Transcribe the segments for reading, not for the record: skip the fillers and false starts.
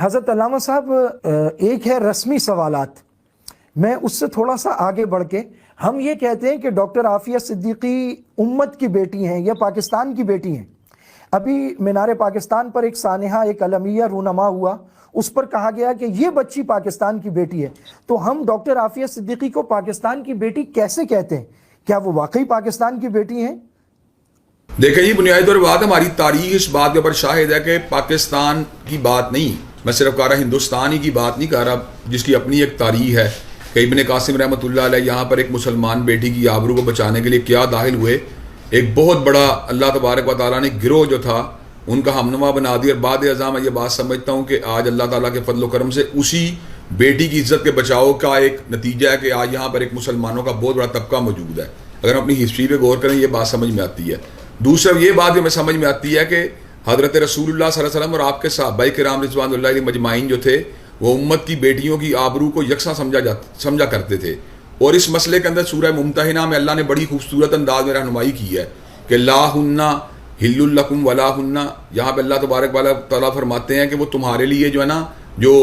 حضرت علامہ صاحب، ایک ہے رسمی سوالات، میں اس سے تھوڑا سا آگے بڑھ کے ہم یہ کہتے ہیں کہ ڈاکٹر عافیہ صدیقی امت کی بیٹی ہیں یا پاکستان کی بیٹی ہیں۔ ابھی مینار پاکستان پر ایک سانحہ، ایک علمیہ رونما ہوا، اس پر کہا گیا کہ یہ بچی پاکستان کی بیٹی ہے، تو ہم ڈاکٹر عافیہ صدیقی کو پاکستان کی بیٹی کیسے کہتے ہیں؟ کیا وہ واقعی پاکستان کی بیٹی ہیں؟ دیکھیں یہ بنیادی طور پر بات، ہماری تاریخ اس بات کے اوپر شاہد ہے کہ پاکستان کی بات نہیں، میں صرف کہہ رہا ہندوستانی کی بات نہیں کہہ رہا، جس کی اپنی ایک تاریخ ہے کہ ابن قاسم رحمۃ اللہ علیہ یہاں پر ایک مسلمان بیٹی کی آبرو کو بچانے کے لیے کیا داخل ہوئے، ایک بہت بڑا اللہ تبارک و تعالیٰ نے گروہ جو تھا ان کا ہمنما بنا دیا، اور بعد ازاں میں یہ بات سمجھتا ہوں کہ آج اللہ تعالیٰ کے فضل و کرم سے اسی بیٹی کی عزت کے بچاؤ کا ایک نتیجہ ہے کہ آج یہاں پر ایک مسلمانوں کا بہت بڑا طبقہ موجود ہے۔ اگر ہم اپنی ہسٹری پہ غور کریں یہ بات سمجھ میں آتی ہے۔ دوسرا یہ بات ہمیں سمجھ میں آتی ہے کہ حضرت رسول اللہ صلی اللہ علیہ وسلم اور آپ کے صحابہ کرام رضوان اللہ علیہ مجمعین جو تھے وہ امت کی بیٹیوں کی آبرو کو یکساں سمجھا کرتے تھے، اور اس مسئلے کے اندر سورہ ممتحنہ میں اللہ نے بڑی خوبصورت انداز میں رہنمائی کی ہے کہ لا ہن حل لکم ولا ہن، یہاں پہ اللہ تبارک و تعالیٰ فرماتے ہیں کہ وہ تمہارے لیے جو ہے نا، جو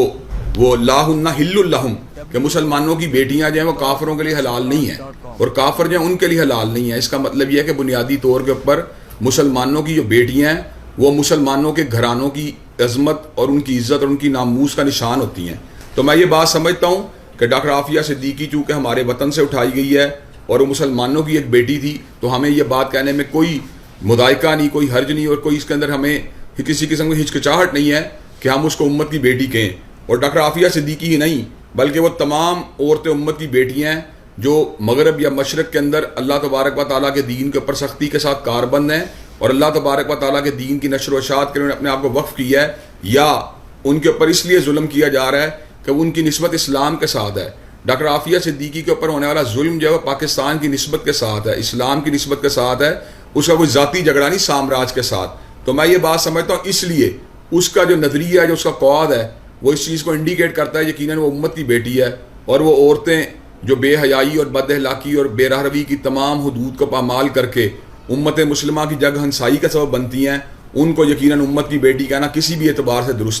وہ لا ہن حل لہم، کہ مسلمانوں کی بیٹیاں جو ہیں وہ کافروں کے لیے حلال نہیں ہیں، اور کافر جو ہیں ان کے لیے حلال نہیں ہیں۔ اس کا مطلب یہ ہے کہ بنیادی طور کے اوپر مسلمانوں کی جو بیٹیاں ہیں وہ مسلمانوں کے گھرانوں کی عظمت اور ان کی عزت اور ان کی ناموس کا نشان ہوتی ہیں۔ تو میں یہ بات سمجھتا ہوں کہ ڈاکٹر عافیہ صدیقی چونکہ ہمارے وطن سے اٹھائی گئی ہے اور وہ مسلمانوں کی ایک بیٹی تھی، تو ہمیں یہ بات کہنے میں کوئی مضائقہ نہیں، کوئی حرج نہیں، اور کوئی اس کے اندر ہمیں کسی قسم کی ہچکچاہٹ نہیں ہے کہ ہم اس کو امت کی بیٹی کہیں۔ اور ڈاکٹر عافیہ صدیقی ہی نہیں بلکہ وہ تمام عورتیں امت کی بیٹیاں ہیں جو مغرب یا مشرق کے اندر اللہ تبارک و تعالیٰ کے دین کے اوپر سختی کے ساتھ کاربند ہیں، اور اللہ تبارک و تعالیٰ کے دین کی نشر و اشاعت کے لیے اپنے آپ کو وقف کیا ہے، یا ان کے اوپر اس لیے ظلم کیا جا رہا ہے کہ ان کی نسبت اسلام کے ساتھ ہے۔ ڈاکٹر عافیہ صدیقی کے اوپر ہونے والا ظلم جو ہے وہ پاکستان کی نسبت کے ساتھ ہے، اسلام کی نسبت کے ساتھ ہے، اس کا کوئی ذاتی جھگڑا نہیں سامراج کے ساتھ۔ تو میں یہ بات سمجھتا ہوں اس لیے اس کا جو نظریہ ہے، جو اس کا قواعد ہے، وہ اس چیز کو انڈیکیٹ کرتا ہے یقیناً وہ امت کی بیٹی ہے، اور وہ عورتیں جو بے حیائی اور بد اخلاقی اور بے راہ روی کی تمام حدود کو پامال کر کے امت مسلمہ کی جگ ہنسائی کا سبب بنتی ہیں، ان کو یقیناً امت کی بیٹی کہنا کسی بھی اعتبار سے درست